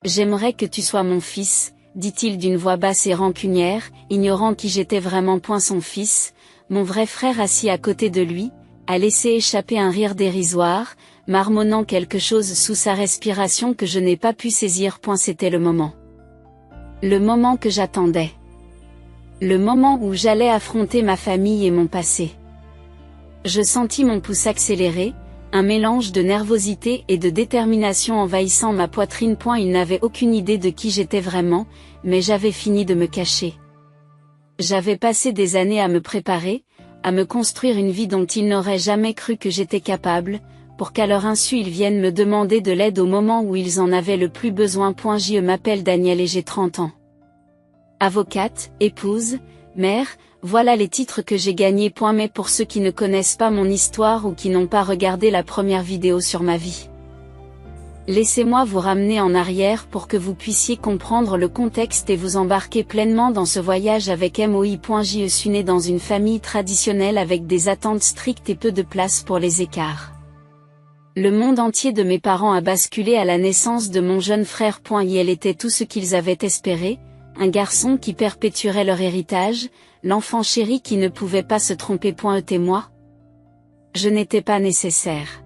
J'aimerais que tu sois mon fils, dit-il d'une voix basse et rancunière, ignorant qui j'étais vraiment. Son fils, mon vrai frère assis à côté de lui, a laissé échapper un rire dérisoire, marmonnant quelque chose sous sa respiration que je n'ai pas pu saisir. C'était le moment. Le moment que j'attendais. Le moment où j'allais affronter ma famille et mon passé. Je sentis mon pouce accélérer, un mélange de nervosité et de détermination envahissant ma poitrine. Il n'avait aucune idée de qui j'étais vraiment, mais j'avais fini de me cacher. J'avais passé des années à me préparer, à me construire une vie dont ils n'auraient jamais cru que j'étais capable, pour qu'à leur insu ils viennent me demander de l'aide au moment où ils en avaient le plus besoin. Je m'appelle Danielle et j'ai 30 ans. Avocate, épouse, mère, voilà les titres que j'ai gagnés. Mais pour ceux qui ne connaissent pas mon histoire ou qui n'ont pas regardé la première vidéo sur ma vie, laissez-moi vous ramener en arrière pour que vous puissiez comprendre le contexte et vous embarquer pleinement dans ce voyage avec moi. Je suis née dans une famille traditionnelle avec des attentes strictes et peu de place pour les écarts. Le monde entier de mes parents a basculé à la naissance de mon jeune frère. Elle était tout ce qu'ils avaient espéré, un garçon qui perpétuerait leur héritage, l'enfant chéri qui ne pouvait pas se tromper. Moi, je n'étais pas nécessaire.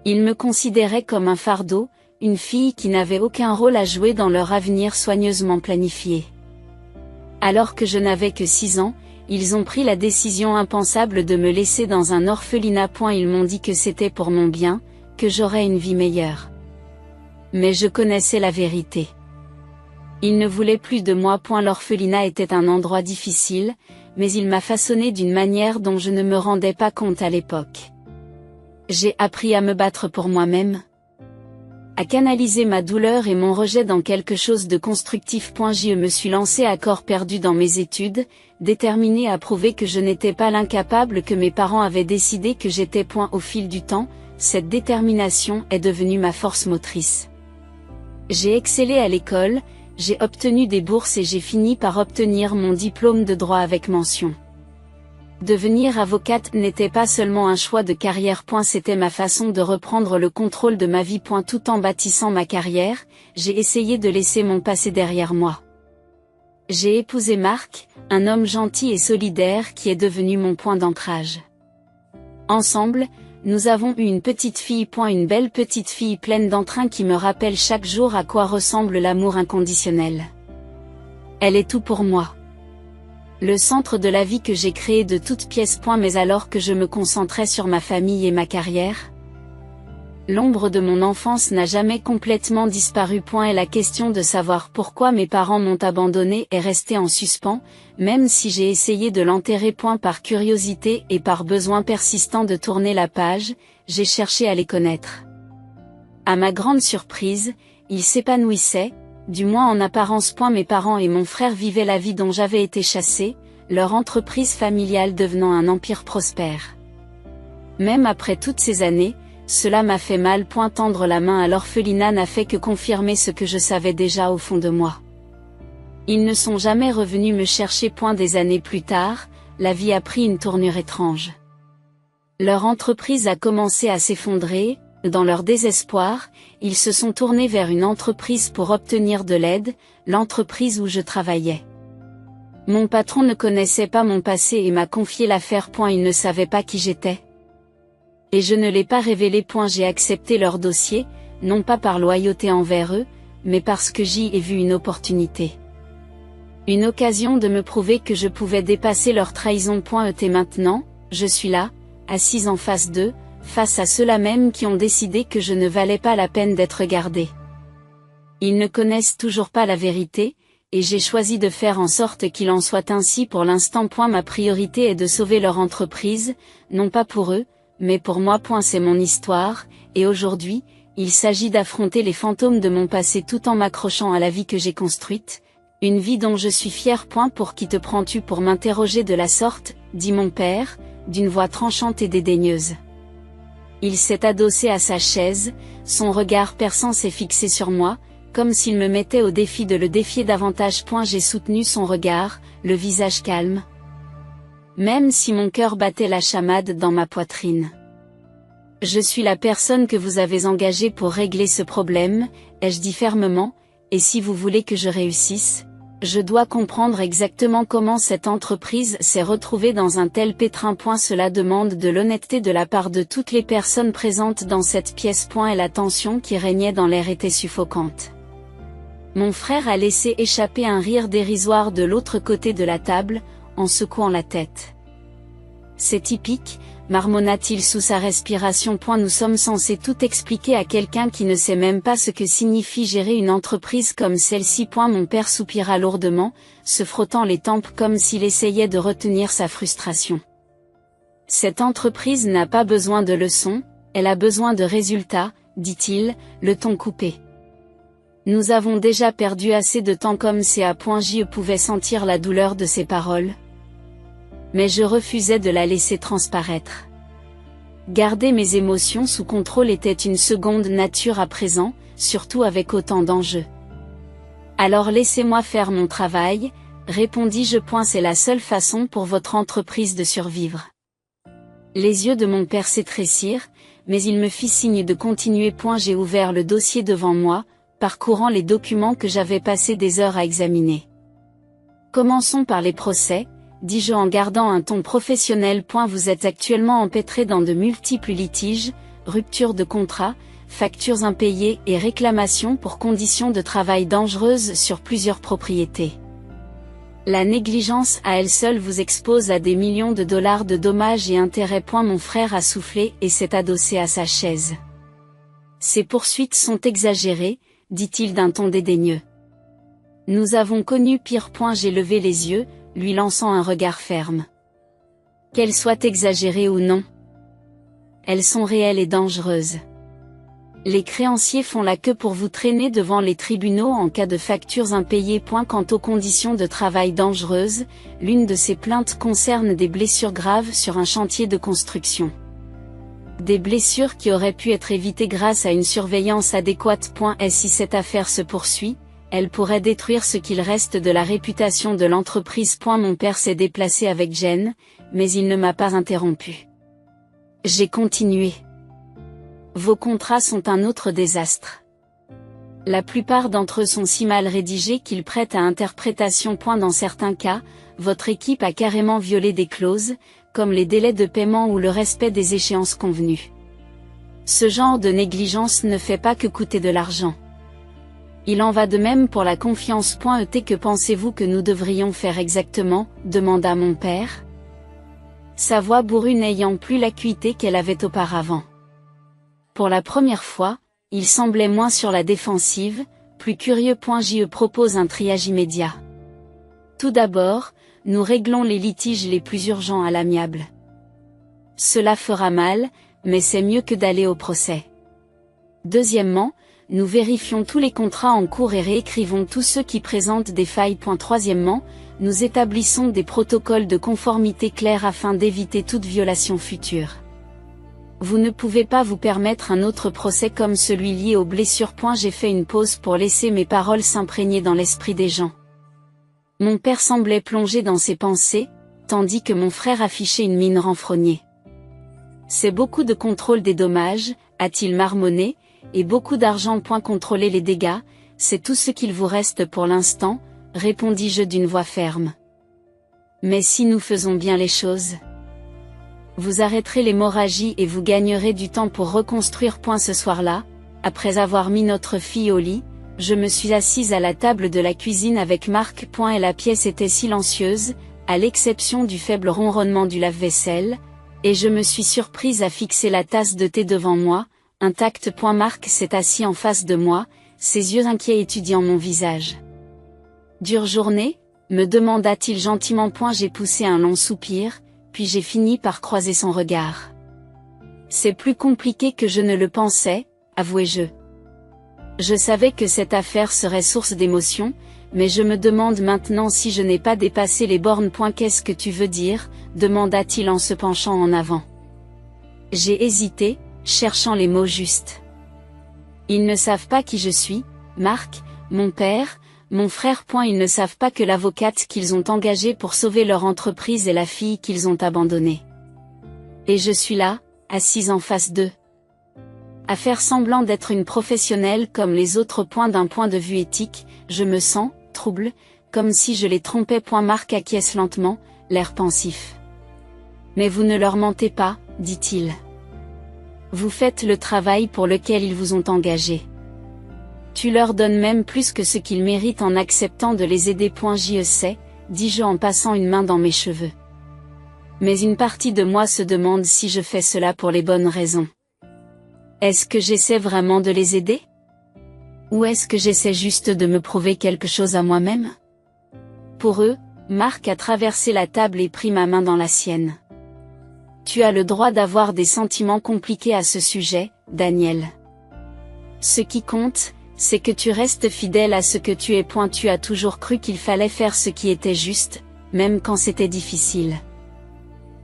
Ils me considéraient comme un fardeau, une fille qui n'avait aucun rôle à jouer dans leur avenir soigneusement planifié. Alors que je n'avais que 6 ans, ils ont pris la décision impensable de me laisser dans un orphelinat. Ils m'ont dit que c'était pour mon bien, que j'aurais une vie meilleure. Mais je connaissais la vérité. Ils ne voulaient plus de moi. L'orphelinat était un endroit difficile, mais il m'a façonné d'une manière dont je ne me rendais pas compte à l'époque. J'ai appris à me battre pour moi-même, à canaliser ma douleur et mon rejet dans quelque chose de constructif. Je me suis lancé à corps perdu dans mes études, déterminé à prouver que je n'étais pas l'incapable que mes parents avaient décidé que j'étais. Au fil du temps, cette détermination est devenue ma force motrice. J'ai excellé à l'école, j'ai obtenu des bourses et j'ai fini par obtenir mon diplôme de droit avec mention. Devenir avocate n'était pas seulement un choix de carrière. C'était ma façon de reprendre le contrôle de ma vie. Tout en bâtissant ma carrière, j'ai essayé de laisser mon passé derrière moi. J'ai épousé Marc, un homme gentil et solidaire qui est devenu mon point d'ancrage. Ensemble, nous avons eu une petite fille. Une belle petite fille pleine d'entrain qui me rappelle chaque jour à quoi ressemble l'amour inconditionnel. Elle est tout pour moi. Le centre de la vie que j'ai créé de toutes pièces. Mais alors que je me concentrais sur ma famille et ma carrière, l'ombre de mon enfance n'a jamais complètement disparu. Et la question de savoir pourquoi mes parents m'ont abandonné est restée en suspens, même si j'ai essayé de l'enterrer. Par curiosité et par besoin persistant de tourner la page, j'ai cherché à les connaître. À ma grande surprise, ils s'épanouissaient, du moins en apparence. Mes parents et mon frère vivaient la vie dont j'avais été chassé, leur entreprise familiale devenant un empire prospère. Même après toutes ces années, cela m'a fait mal. Tendre la main à l'orphelinat n'a fait que confirmer ce que je savais déjà au fond de moi. Ils ne sont jamais revenus me chercher. Des années plus tard, la vie a pris une tournure étrange. Leur entreprise a commencé à s'effondrer. Dans leur désespoir, ils se sont tournés vers une entreprise pour obtenir de l'aide, l'entreprise où je travaillais. Mon patron ne connaissait pas mon passé et m'a confié l'affaire. Il ne savait pas qui j'étais. Et je ne l'ai pas révélé. J'ai accepté leur dossier, non pas par loyauté envers eux, mais parce que j'y ai vu une opportunité. Une occasion de me prouver que je pouvais dépasser leur trahison. Et maintenant, je suis là, assise en face d'eux, face à ceux-là même qui ont décidé que je ne valais pas la peine d'être gardée. Ils ne connaissent toujours pas la vérité, et j'ai choisi de faire en sorte qu'il en soit ainsi pour l'instant. Ma priorité est de sauver leur entreprise, non pas pour eux, mais pour moi. C'est mon histoire, et aujourd'hui, il s'agit d'affronter les fantômes de mon passé tout en m'accrochant à la vie que j'ai construite, une vie dont je suis fière. Pour qui te prends-tu pour m'interroger de la sorte, dit mon père, d'une voix tranchante et dédaigneuse. Il s'est adossé à sa chaise, son regard perçant s'est fixé sur moi, comme s'il me mettait au défi de le défier davantage. J'ai soutenu son regard, le visage calme. Même si mon cœur battait la chamade dans ma poitrine. Je suis la personne que vous avez engagée pour régler ce problème, ai-je dit fermement, et si vous voulez que je réussisse, je dois comprendre exactement comment cette entreprise s'est retrouvée dans un tel pétrin. Cela demande de l'honnêteté de la part de toutes les personnes présentes dans cette pièce. Et la tension qui régnait dans l'air était suffocante. Mon frère a laissé échapper un rire dérisoire de l'autre côté de la table, en secouant la tête. C'est typique, marmonna-t-il sous sa respiration. Nous sommes censés tout expliquer à quelqu'un qui ne sait même pas ce que signifie gérer une entreprise comme celle-ci. Mon père soupira lourdement, se frottant les tempes comme s'il essayait de retenir sa frustration. Cette entreprise n'a pas besoin de leçons, elle a besoin de résultats, dit-il, le ton coupé. Nous avons déjà perdu assez de temps. Comme je pouvais sentir la douleur de ses paroles. Mais je refusais de la laisser transparaître. Garder mes émotions sous contrôle était une seconde nature à présent, surtout avec autant d'enjeux. Alors laissez-moi faire mon travail, répondis-je. C'est la seule façon pour votre entreprise de survivre. Les yeux de mon père s'étrécirent, mais il me fit signe de continuer. J'ai ouvert le dossier devant moi, parcourant les documents que j'avais passé des heures à examiner. Commençons par les procès, dis-je en gardant un ton professionnel. Vous êtes actuellement empêtré dans de multiples litiges, ruptures de contrat, factures impayées et réclamations pour conditions de travail dangereuses sur plusieurs propriétés. La négligence à elle seule vous expose à des millions de dollars de dommages et intérêts. Mon frère a soufflé et s'est adossé à sa chaise. Ces poursuites sont exagérées, dit-il d'un ton dédaigneux. Nous avons connu pire. J'ai levé les yeux, lui lançant un regard ferme. Qu'elles soient exagérées ou non, elles sont réelles et dangereuses. Les créanciers font la queue pour vous traîner devant les tribunaux en cas de factures impayées. Quant aux conditions de travail dangereuses, l'une de ces plaintes concerne des blessures graves sur un chantier de construction. Des blessures qui auraient pu être évitées grâce à une surveillance adéquate. Et si cette affaire se poursuit, elle pourrait détruire ce qu'il reste de la réputation de l'entreprise. Mon père s'est déplacé avec gêne, mais il ne m'a pas interrompu. J'ai continué. Vos contrats sont un autre désastre. La plupart d'entre eux sont si mal rédigés qu'ils prêtent à interprétation. Dans certains cas, votre équipe a carrément violé des clauses, comme les délais de paiement ou le respect des échéances convenues. Ce genre de négligence ne fait pas que coûter de l'argent. Il en va de même pour la confiance. Que pensez-vous que nous devrions faire exactement, demanda mon père. Sa voix bourrue n'ayant plus l'acuité qu'elle avait auparavant. Pour la première fois, il semblait moins sur la défensive, plus curieux. Je propose un triage immédiat. Tout d'abord, nous réglons les litiges les plus urgents à l'amiable. Cela fera mal, mais c'est mieux que d'aller au procès. Deuxièmement, nous vérifions tous les contrats en cours et réécrivons tous ceux qui présentent des failles. Troisièmement, nous établissons des protocoles de conformité clairs afin d'éviter toute violation future. Vous ne pouvez pas vous permettre un autre procès comme celui lié aux blessures. J'ai fait une pause pour laisser mes paroles s'imprégner dans l'esprit des gens. Mon père semblait plongé dans ses pensées, tandis que mon frère affichait une mine renfrognée. C'est beaucoup de contrôle des dommages, a-t-il marmonné, et beaucoup d'argent. Contrôler les dégâts, c'est tout ce qu'il vous reste pour l'instant, répondis-je d'une voix ferme. Mais si nous faisons bien les choses, vous arrêterez l'hémorragie et vous gagnerez du temps pour reconstruire. Ce soir-là, après avoir mis notre fille au lit, je me suis assise à la table de la cuisine avec Marc. Et la pièce était silencieuse, à l'exception du faible ronronnement du lave-vaisselle, et je me suis surprise à fixer la tasse de thé devant moi, intact. Marc s'est assis en face de moi, ses yeux inquiets étudiant mon visage. Dure journée, me demanda-t-il gentiment. J'ai poussé un long soupir, puis j'ai fini par croiser son regard. C'est plus compliqué que je ne le pensais, avouai-je. Je savais que cette affaire serait source d'émotion, mais je me demande maintenant si je n'ai pas dépassé les bornes. Qu'est-ce que tu veux dire, demanda-t-il en se penchant en avant. J'ai hésité, cherchant les mots justes. Ils ne savent pas qui je suis, Marc, mon père, mon frère. Ils ne savent pas que l'avocate qu'ils ont engagée pour sauver leur entreprise est la fille qu'ils ont abandonnée. Et je suis là, assise en face d'eux, À faire semblant d'être une professionnelle comme les autres. D'un point de vue éthique, je me sens trouble, comme si je les trompais. Marc acquiesce lentement, l'air pensif. Mais vous ne leur mentez pas, dit-il. Vous faites le travail pour lequel ils vous ont engagé. Tu leur donnes même plus que ce qu'ils méritent en acceptant de les aider. Je sais, dis-je en passant une main dans mes cheveux. Mais une partie de moi se demande si je fais cela pour les bonnes raisons. Est-ce que j'essaie vraiment de les aider? Ou est-ce que j'essaie juste de me prouver quelque chose à moi-même? Pour eux, Marc a traversé la table et pris ma main dans la sienne. Tu as le droit d'avoir des sentiments compliqués à ce sujet, Daniel. Ce qui compte, c'est que tu restes fidèle à ce que tu es. Tu as toujours cru qu'il fallait faire ce qui était juste, même quand c'était difficile.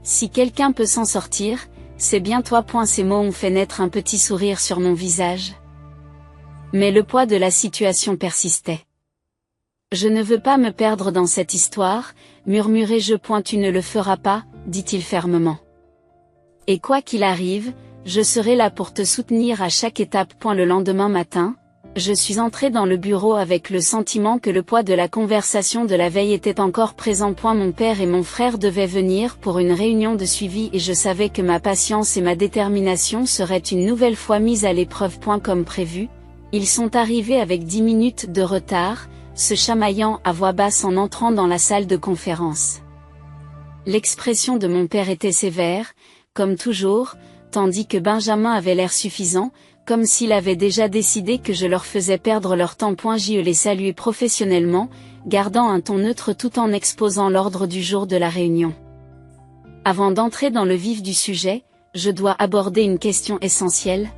Si quelqu'un peut s'en sortir, c'est bien toi. Ces mots ont fait naître un petit sourire sur mon visage. Mais le poids de la situation persistait. Je ne veux pas me perdre dans cette histoire, murmurai-je. Tu ne le feras pas, dit-il fermement. Et quoi qu'il arrive, je serai là pour te soutenir à chaque étape. Le lendemain matin, je suis entré dans le bureau avec le sentiment que le poids de la conversation de la veille était encore présent. Mon père et mon frère devaient venir pour une réunion de suivi et je savais que ma patience et ma détermination seraient une nouvelle fois mises à l'épreuve. Comme prévu, ils sont arrivés avec 10 minutes de retard, se chamaillant à voix basse en entrant dans la salle de conférence. L'expression de mon père était sévère, comme toujours, tandis que Benjamin avait l'air suffisant, comme s'il avait déjà décidé que je leur faisais perdre leur temps. Je les saluai professionnellement, gardant un ton neutre tout en exposant l'ordre du jour de la réunion. Avant d'entrer dans le vif du sujet, je dois aborder une question essentielle.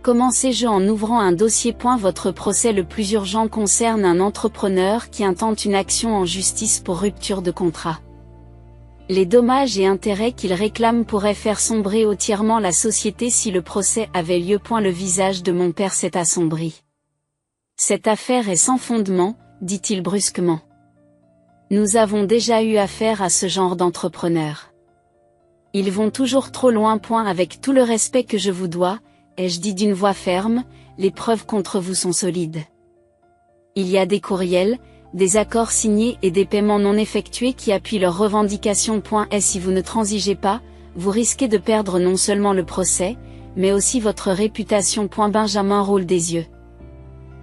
Commençai-je en ouvrant un dossier. Votre procès le plus urgent concerne un entrepreneur qui intente une action en justice pour rupture de contrat. Les dommages et intérêts qu'il réclame pourraient faire sombrer entièrement la société si le procès avait lieu. Le visage de mon père s'est assombri. Cette affaire est sans fondement, dit-il brusquement. Nous avons déjà eu affaire à ce genre d'entrepreneurs. Ils vont toujours trop loin. Avec tout le respect que je vous dois, ai-je dit d'une voix ferme, les preuves contre vous sont solides. Il y a des courriels, des accords signés et des paiements non effectués qui appuient leurs revendications. Et si vous ne transigez pas, vous risquez de perdre non seulement le procès, mais aussi votre réputation. Benjamin roule des yeux.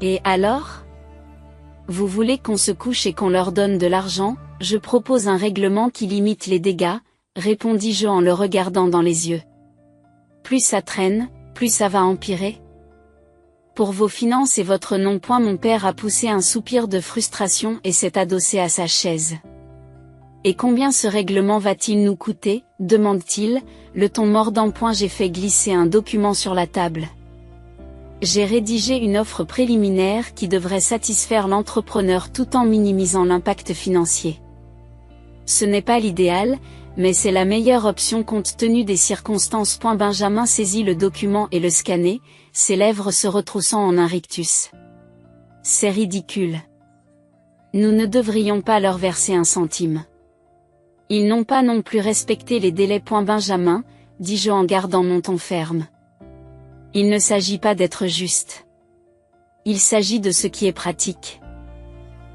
Et alors? Vous voulez qu'on se couche et qu'on leur donne de l'argent? Je propose un règlement qui limite les dégâts, répondis-je en le regardant dans les yeux. Plus ça traîne, plus ça va empirer. Pour vos finances et votre nom. Mon père a poussé un soupir de frustration et s'est adossé à sa chaise. Et combien ce règlement va-t-il nous coûter? Demande-t-il, le ton mordant. J'ai fait glisser un document sur la table. J'ai rédigé une offre préliminaire qui devrait satisfaire l'entrepreneur tout en minimisant l'impact financier. Ce n'est pas l'idéal, mais c'est la meilleure option compte tenu des circonstances. Benjamin saisit le document et le scannait, ses lèvres se retroussant en un rictus. C'est ridicule. Nous ne devrions pas leur verser un centime. Ils n'ont pas non plus respecté les délais. Benjamin, dis-je en gardant mon ton ferme. Il ne s'agit pas d'être juste. Il s'agit de ce qui est pratique.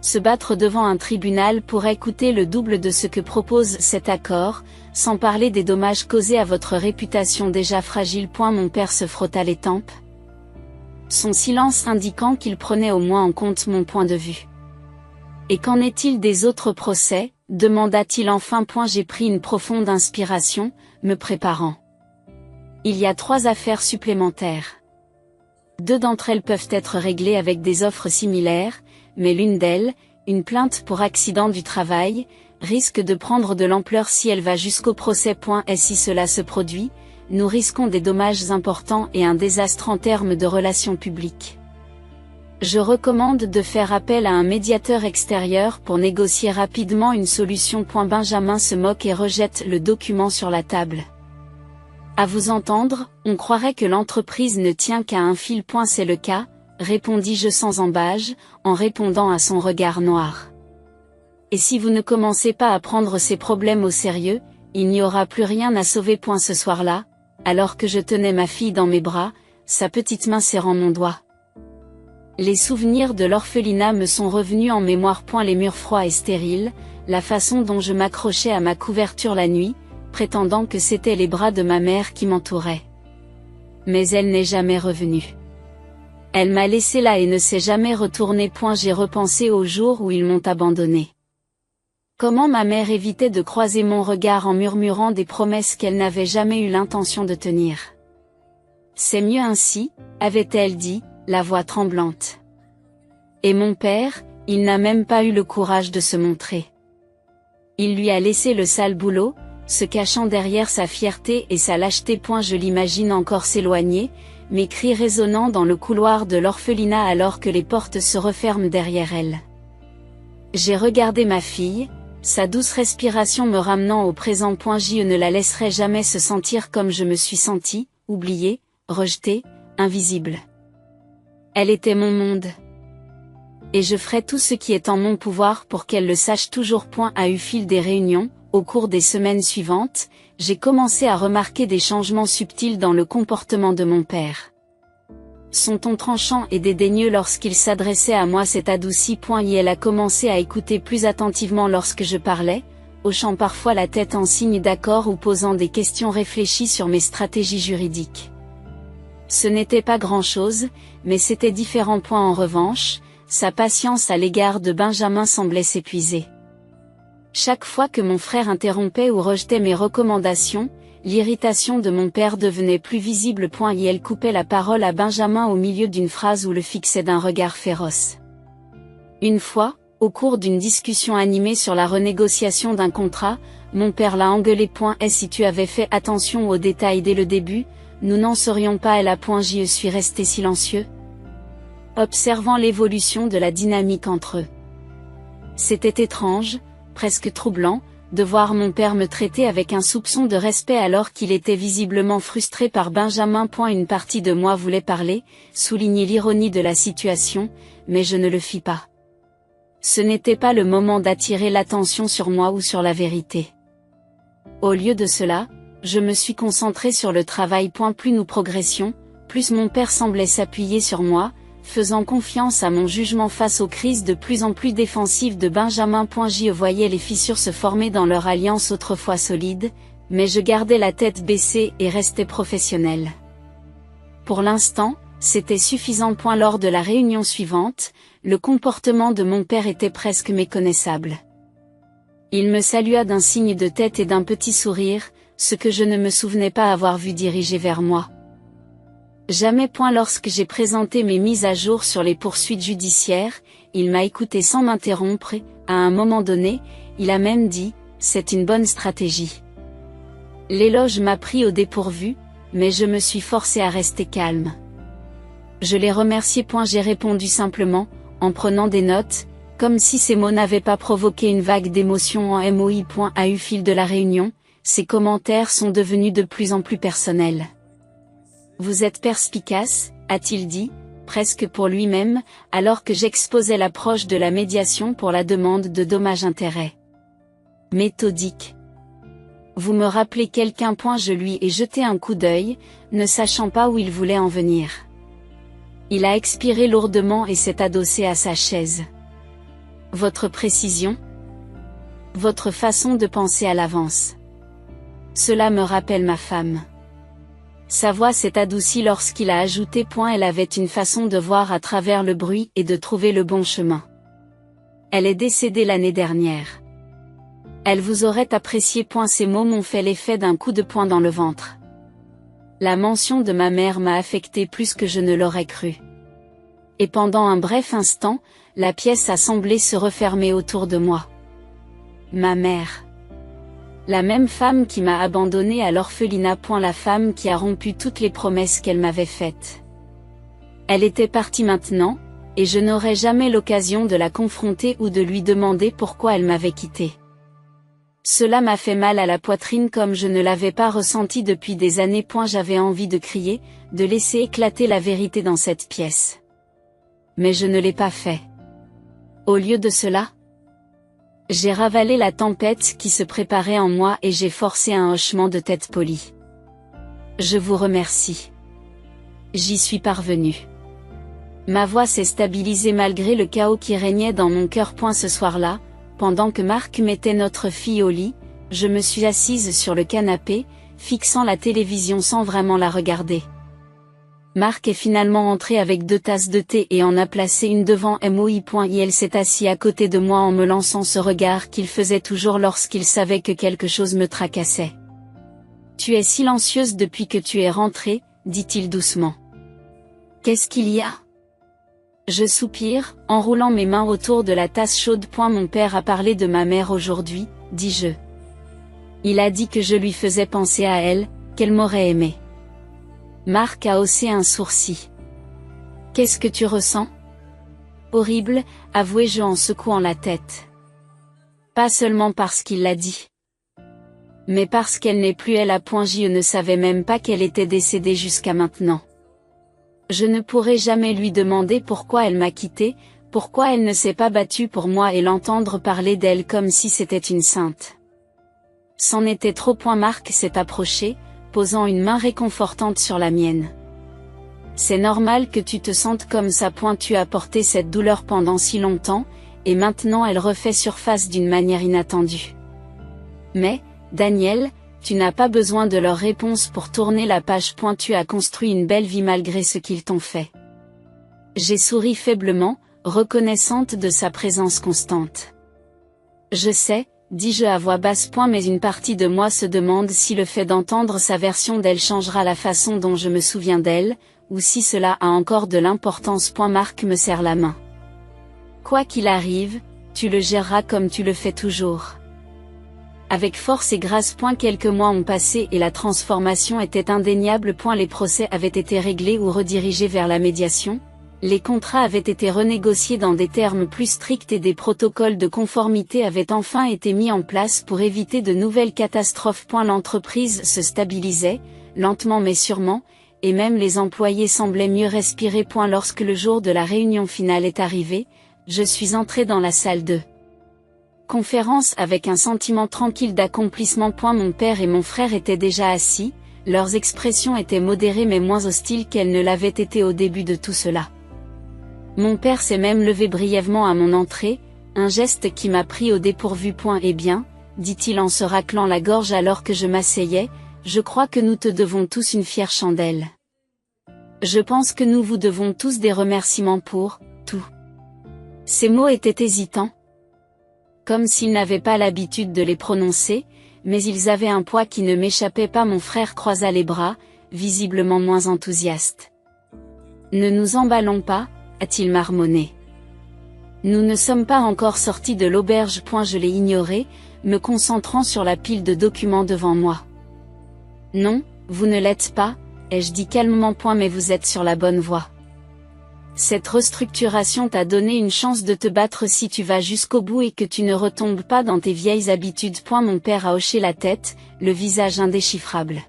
Se battre devant un tribunal pourrait coûter le double de ce que propose cet accord, sans parler des dommages causés à votre réputation déjà fragile. Mon père se frotta les tempes. Son silence indiquant qu'il prenait au moins en compte mon point de vue. Et qu'en est-il des autres procès? Demanda-t-il enfin. J'ai pris une profonde inspiration, me préparant. Il y a 3 affaires supplémentaires. 2 d'entre elles peuvent être réglées avec des offres similaires, mais l'une d'elles, une plainte pour accident du travail, risque de prendre de l'ampleur si elle va jusqu'au procès. Et si cela se produit, nous risquons des dommages importants et un désastre en termes de relations publiques. Je recommande de faire appel à un médiateur extérieur pour négocier rapidement une solution. Benjamin se moque et rejette le document sur la table. À vous entendre, on croirait que l'entreprise ne tient qu'à un fil. C'est le cas, répondis-je sans embâge, en répondant à son regard noir. Et si vous ne commencez pas à prendre ces problèmes au sérieux, il n'y aura plus rien à sauver. Ce soir-là, alors que je tenais ma fille dans mes bras, sa petite main serrant mon doigt. Les souvenirs de l'orphelinat me sont revenus en mémoire. Les murs froids et stériles, la façon dont je m'accrochais à ma couverture la nuit, prétendant que c'étaient les bras de ma mère qui m'entouraient. Mais elle n'est jamais revenue. Elle m'a laissé là et ne s'est jamais retournée. J'ai repensé au jour où ils m'ont abandonné. Comment ma mère évitait de croiser mon regard en murmurant des promesses qu'elle n'avait jamais eu l'intention de tenir. C'est mieux ainsi, avait-elle dit, la voix tremblante. Et mon père, il n'a même pas eu le courage de se montrer. Il lui a laissé le sale boulot, se cachant derrière sa fierté et sa lâcheté. Je l'imagine encore s'éloigner, mes cris résonnant dans le couloir de l'orphelinat alors que les portes se referment derrière elle. J'ai regardé ma fille, sa douce respiration me ramenant au présent. Je ne la laisserai jamais se sentir comme je me suis sentie, oubliée, rejetée, invisible. Elle était mon monde. Et je ferai tout ce qui est en mon pouvoir pour qu'elle le sache toujours. Au fil des réunions, au cours des semaines suivantes, j'ai commencé à remarquer des changements subtils dans le comportement de mon père. Son ton tranchant et dédaigneux lorsqu'il s'adressait à moi s'est adouci. Et elle a commencé à écouter plus attentivement lorsque je parlais, hochant parfois la tête en signe d'accord ou posant des questions réfléchies sur mes stratégies juridiques. Ce n'était pas grand-chose, mais c'était différent. En revanche, sa patience à l'égard de Benjamin semblait s'épuiser. Chaque fois que mon frère interrompait ou rejetait mes recommandations, l'irritation de mon père devenait plus visible. Et elle coupait la parole à Benjamin au milieu d'une phrase ou le fixait d'un regard féroce. Une fois, au cours d'une discussion animée sur la renégociation d'un contrat, mon père l'a engueulé. Et si tu avais fait attention aux détails dès le début, nous n'en serions pas là. Je suis resté silencieux, observant l'évolution de la dynamique entre eux. C'était étrange, presque troublant, de voir mon père me traiter avec un soupçon de respect alors qu'il était visiblement frustré par Benjamin. Une partie de moi voulait parler, souligner l'ironie de la situation, mais je ne le fis pas. Ce n'était pas le moment d'attirer l'attention sur moi ou sur la vérité. Au lieu de cela, je me suis concentré sur le travail. Plus nous progressions, plus mon père semblait s'appuyer sur moi, faisant confiance à mon jugement face aux crises de plus en plus défensives de Benjamin. J'y voyais les fissures se former dans leur alliance autrefois solide, mais je gardais la tête baissée et restais professionnel. Pour l'instant, c'était suffisant. Lors de la réunion suivante, le comportement de mon père était presque méconnaissable. Il me salua d'un signe de tête et d'un petit sourire, ce que je ne me souvenais pas avoir vu diriger vers moi. Jamais. Lorsque j'ai présenté mes mises à jour sur les poursuites judiciaires, il m'a écouté sans m'interrompre et, à un moment donné, il a même dit « c'est une bonne stratégie ». L'éloge m'a pris au dépourvu, mais je me suis forcé à rester calme. Je l'ai remercié. J'ai répondu simplement, en prenant des notes, comme si ces mots n'avaient pas provoqué une vague d'émotion en MOI. Au fil de la réunion, ses commentaires sont devenus de plus en plus personnels. Vous êtes perspicace, a-t-il dit, presque pour lui-même, alors que j'exposais l'approche de la médiation pour la demande de dommages-intérêts. Méthodique. Vous me rappelez quelqu'un. Je lui ai jeté un coup d'œil, ne sachant pas où il voulait en venir. Il a expiré lourdement et s'est adossé à sa chaise. Votre précision? Votre façon de penser à l'avance. Cela me rappelle ma femme. Sa voix s'est adoucie lorsqu'il a ajouté. Elle avait une façon de voir à travers le bruit et de trouver le bon chemin. Elle est décédée l'année dernière. Elle vous aurait apprécié. Ces mots m'ont fait l'effet d'un coup de poing dans le ventre. La mention de ma mère m'a affecté plus que je ne l'aurais cru. Et pendant un bref instant, la pièce a semblé se refermer autour de moi. Ma mère. La même femme qui m'a abandonnée à l'orphelinat. La femme qui a rompu toutes les promesses qu'elle m'avait faites. Elle était partie maintenant, et je n'aurais jamais l'occasion de la confronter ou de lui demander pourquoi elle m'avait quitté. Cela m'a fait mal à la poitrine comme je ne l'avais pas ressenti depuis des années. J'avais envie de crier, de laisser éclater la vérité dans cette pièce. Mais je ne l'ai pas fait. Au lieu de cela, j'ai ravalé la tempête qui se préparait en moi et j'ai forcé un hochement de tête poli. Je vous remercie. J'y suis parvenue. Ma voix s'est stabilisée malgré le chaos qui régnait dans mon cœur. Ce soir-là, pendant que Marc mettait notre fille au lit, je me suis assise sur le canapé, fixant la télévision sans vraiment la regarder. Marc est finalement entré avec 2 tasses de thé et en a placé une devant moi. Il s'est assis à côté de moi en me lançant ce regard qu'il faisait toujours lorsqu'il savait que quelque chose me tracassait. « Tu es silencieuse depuis que tu es rentrée, dit-il doucement. Qu'est-ce qu'il y a ? Je soupire, enroulant mes mains autour de la tasse chaude. Mon père a parlé de ma mère aujourd'hui, dis-je. Il a dit que je lui faisais penser à elle, qu'elle m'aurait aimé. Marc a haussé un sourcil. Qu'est-ce que tu ressens ? Horrible, avouai-je en secouant la tête. Pas seulement parce qu'il l'a dit. Mais parce qu'elle n'est plus elle. Je ne savais même pas qu'elle était décédée jusqu'à maintenant. Je ne pourrai jamais lui demander pourquoi elle m'a quitté, pourquoi elle ne s'est pas battue pour moi et l'entendre parler d'elle comme si c'était une sainte. C'en était trop. Marc s'est approché, posant une main réconfortante sur la mienne. C'est normal que tu te sentes comme ça. Tu as porté cette douleur pendant si longtemps, et maintenant elle refait surface d'une manière inattendue. Mais, Daniel, tu n'as pas besoin de leur réponse pour tourner la page. Tu as construit une belle vie malgré ce qu'ils t'ont fait. J'ai souri faiblement, reconnaissante de sa présence constante. Je sais, dis-je à voix basse. Mais une partie de moi se demande si le fait d'entendre sa version d'elle changera la façon dont je me souviens d'elle, ou si cela a encore de l'importance. Marc me serre la main. Quoi qu'il arrive, tu le géreras comme tu le fais toujours. Avec force et grâce. Quelques mois ont passé et la transformation était indéniable. Les procès avaient été réglés ou redirigés vers la médiation. Les contrats avaient été renégociés dans des termes plus stricts et des protocoles de conformité avaient enfin été mis en place pour éviter de nouvelles catastrophes. L'entreprise se stabilisait, lentement mais sûrement, et même les employés semblaient mieux respirer. Lorsque le jour de la réunion finale est arrivé, je suis entrée dans la salle de conférence avec un sentiment tranquille d'accomplissement. Mon père et mon frère étaient déjà assis, leurs expressions étaient modérées mais moins hostiles qu'elles ne l'avaient été au début de tout cela. Mon père s'est même levé brièvement à mon entrée, un geste qui m'a pris au dépourvu. Eh bien, dit-il en se raclant la gorge alors que je m'asseyais, je crois que nous te devons tous une fière chandelle. Je pense que nous vous devons tous des remerciements pour tout. Ces mots étaient hésitants, comme s'il n'avait pas l'habitude de les prononcer, mais ils avaient un poids qui ne m'échappait pas. Mon frère croisa les bras, visiblement moins enthousiaste. Ne nous emballons pas, a-t-il marmonné. Nous ne sommes pas encore sortis de l'auberge. Je l'ai ignoré, me concentrant sur la pile de documents devant moi. Non, vous ne l'êtes pas, ai-je dit calmement. Mais vous êtes sur la bonne voie. Cette restructuration t'a donné une chance de te battre si tu vas jusqu'au bout et que tu ne retombes pas dans tes vieilles habitudes. Mon père a hoché la tête, le visage indéchiffrable.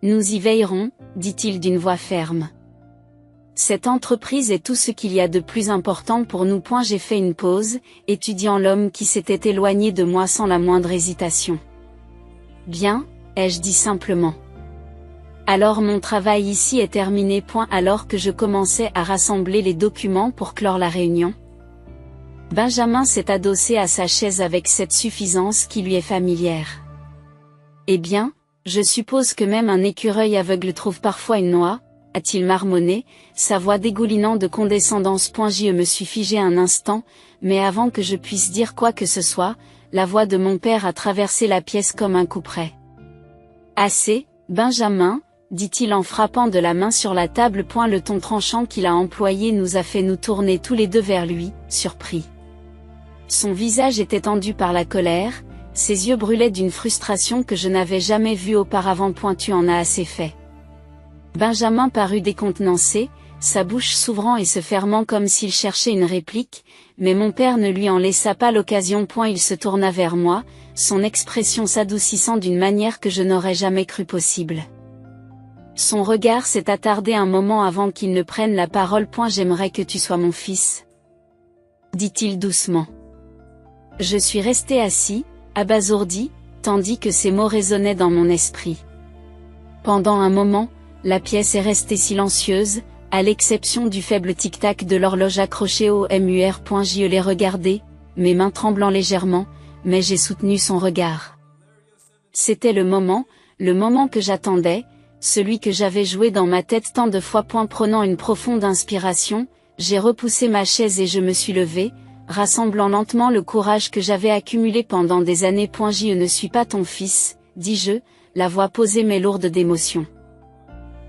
Nous y veillerons, dit-il d'une voix ferme. Cette entreprise est tout ce qu'il y a de plus important pour nous. J'ai fait une pause, étudiant l'homme qui s'était éloigné de moi sans la moindre hésitation. Bien, ai-je dit simplement. Alors mon travail ici est terminé. Alors que je commençais à rassembler les documents pour clore la réunion. Benjamin s'est adossé à sa chaise avec cette suffisance qui lui est familière. Eh bien, je suppose que même un écureuil aveugle trouve parfois une noix, a-t-il marmonné, sa voix dégoulinant de condescendance. Je me suis figé un instant, mais avant que je puisse dire quoi que ce soit, la voix de mon père a traversé la pièce comme un coup près. Assez, Benjamin, dit-il en frappant de la main sur la table. Le ton tranchant qu'il a employé nous a fait nous tourner tous les deux vers lui, surpris. Son visage était tendu par la colère, ses yeux brûlaient d'une frustration que je n'avais jamais vue auparavant. Tu en as assez fait. Benjamin parut décontenancé, sa bouche s'ouvrant et se fermant comme s'il cherchait une réplique, mais mon père ne lui en laissa pas l'occasion. Il se tourna vers moi, son expression s'adoucissant d'une manière que je n'aurais jamais cru possible. Son regard s'est attardé un moment avant qu'il ne prenne la parole. J'aimerais que tu sois mon fils, dit-il doucement. Je suis resté assis, abasourdi, tandis que ces mots résonnaient dans mon esprit. Pendant un moment, La pièce est restée silencieuse, à l'exception du faible tic-tac de l'horloge accrochée au mur. Je l'ai regardé, mes mains tremblant légèrement, mais j'ai soutenu son regard. C'était le moment que j'attendais, celui que j'avais joué dans ma tête tant de fois. Prenant une profonde inspiration, j'ai repoussé ma chaise et je me suis levé, rassemblant lentement le courage que j'avais accumulé pendant des années. Je ne suis pas ton fils, dis-je, la voix posée mais lourde d'émotion.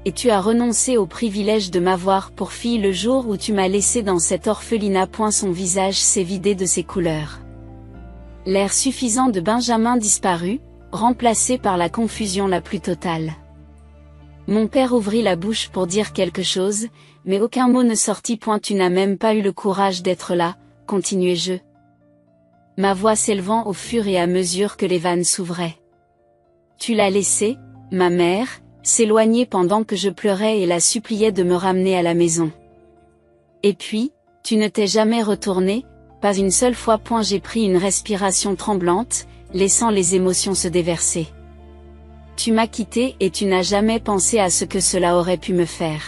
Et tu as renoncé au privilège de m'avoir pour fille le jour où tu m'as laissé dans cet orphelinat. Son visage s'est vidé de ses couleurs. L'air suffisant de Benjamin disparut, remplacé par la confusion la plus totale. Mon père ouvrit la bouche pour dire quelque chose, mais aucun mot ne sortit. Tu n'as même pas eu le courage d'être là, continuai-je. Ma voix s'élevant au fur et à mesure que les vannes s'ouvraient. Tu l'as laissé, ma mère, s'éloigner pendant que je pleurais et la suppliais de me ramener à la maison. Et puis, tu ne t'es jamais retourné, pas une seule fois. J'ai pris une respiration tremblante, laissant les émotions se déverser. Tu m'as quitté et tu n'as jamais pensé à ce que cela aurait pu me faire.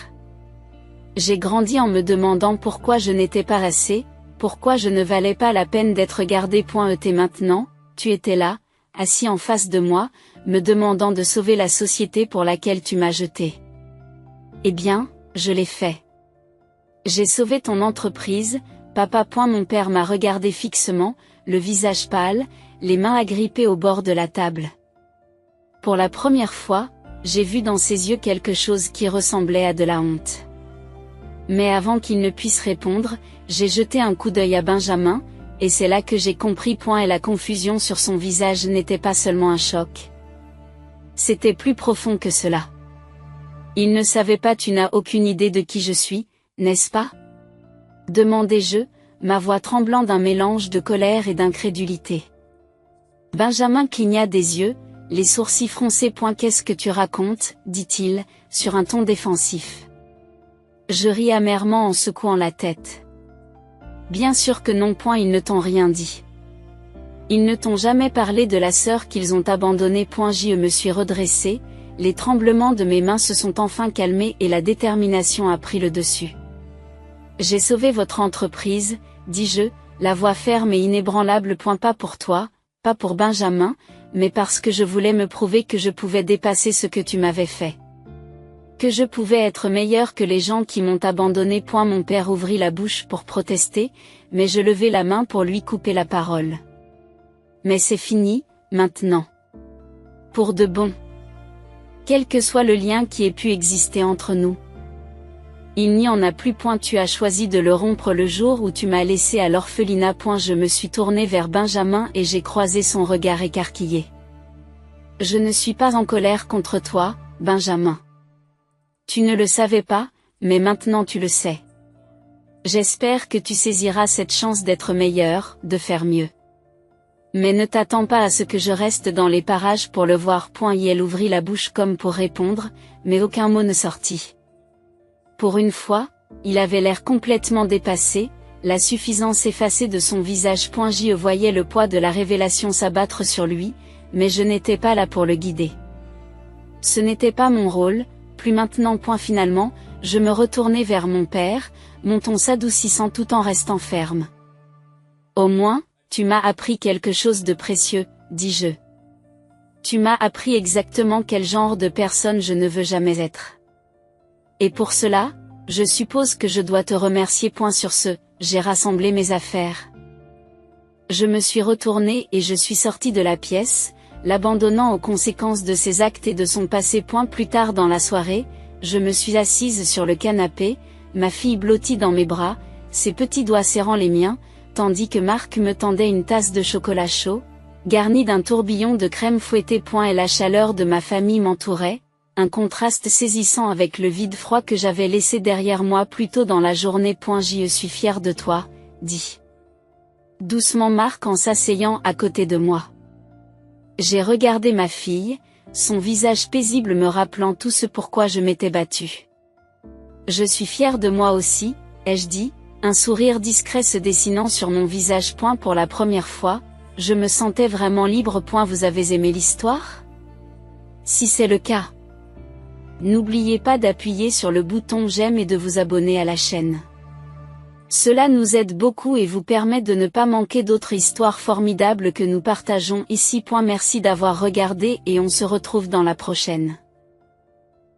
J'ai grandi en me demandant pourquoi je n'étais pas assez, pourquoi je ne valais pas la peine d'être gardé. Et maintenant, tu étais là, assis en face de moi, me demandant de sauver la société pour laquelle tu m'as jeté. Eh bien, je l'ai fait. J'ai sauvé ton entreprise, papa. Mon père m'a regardé fixement, le visage pâle, les mains agrippées au bord de la table. Pour la première fois, j'ai vu dans ses yeux quelque chose qui ressemblait à de la honte. Mais avant qu'il ne puisse répondre, j'ai jeté un coup d'œil à Benjamin, et c'est là que j'ai compris. Et la confusion sur son visage n'était pas seulement un choc. C'était plus profond que cela. Il ne savait pas. Tu n'as aucune idée de qui je suis, n'est-ce pas? Demandai-je, ma voix tremblant d'un mélange de colère et d'incrédulité. Benjamin cligna des yeux, les sourcils froncés. Qu'est-ce que tu racontes, dit-il, sur un ton défensif. Je ris amèrement en secouant la tête. Bien sûr que non. Ils ne t'ont rien dit. Ils ne t'ont jamais parlé de la sœur qu'ils ont abandonnée. Je me suis redressé, les tremblements de mes mains se sont enfin calmés et la détermination a pris le dessus. J'ai sauvé votre entreprise, dis-je, la voix ferme et inébranlable. Pas pour toi, pas pour Benjamin, mais parce que je voulais me prouver que je pouvais dépasser ce que tu m'avais fait. Que je pouvais être meilleur que les gens qui m'ont abandonné. Mon père ouvrit la bouche pour protester, mais je levai la main pour lui couper la parole. Mais c'est fini, maintenant. Pour de bon. Quel que soit le lien qui ait pu exister entre nous. Il n'y en a plus. Tu as choisi de le rompre le jour où tu m'as laissé à l'orphelinat. Je me suis tourné vers Benjamin et j'ai croisé son regard écarquillé. Je ne suis pas en colère contre toi, Benjamin. Tu ne le savais pas, mais maintenant tu le sais. J'espère que tu saisiras cette chance d'être meilleur, de faire mieux. Mais ne t'attends pas à ce que je reste dans les parages pour le voir. Elle ouvrit la bouche comme pour répondre, mais aucun mot ne sortit. Pour une fois, il avait l'air complètement dépassé, la suffisance effacée de son visage. Je voyais le poids de la révélation s'abattre sur lui, mais je n'étais pas là pour le guider. Ce n'était pas mon rôle, plus maintenant. Finalement, je me retournai vers mon père, mon ton s'adoucissant tout en restant ferme. Au moins, tu m'as appris quelque chose de précieux, dis-je. Tu m'as appris exactement quel genre de personne je ne veux jamais être. Et pour cela, je suppose que je dois te remercier. Sur ce, j'ai rassemblé mes affaires. Je me suis retournée et je suis sortie de la pièce, l'abandonnant aux conséquences de ses actes et de son passé. Plus tard dans la soirée, je me suis assise sur le canapé, ma fille blottie dans mes bras, ses petits doigts serrant les miens, tandis que Marc me tendait une tasse de chocolat chaud, garnie d'un tourbillon de crème fouettée. Et la chaleur de ma famille m'entourait, un contraste saisissant avec le vide froid que j'avais laissé derrière moi plus tôt dans la journée. Je suis fière de toi, dit doucement Marc en s'asseyant à côté de moi. J'ai regardé ma fille, son visage paisible me rappelant tout ce pourquoi je m'étais battue. Je suis fière de moi aussi, ai-je dit, un sourire discret se dessinant sur mon visage. Pour la première fois, je me sentais vraiment libre. Vous avez aimé l'histoire? Si c'est le cas. N'oubliez pas d'appuyer sur le bouton j'aime et de vous abonner à la chaîne. Cela nous aide beaucoup et vous permet de ne pas manquer d'autres histoires formidables que nous partageons ici. Merci d'avoir regardé et on se retrouve dans la prochaine.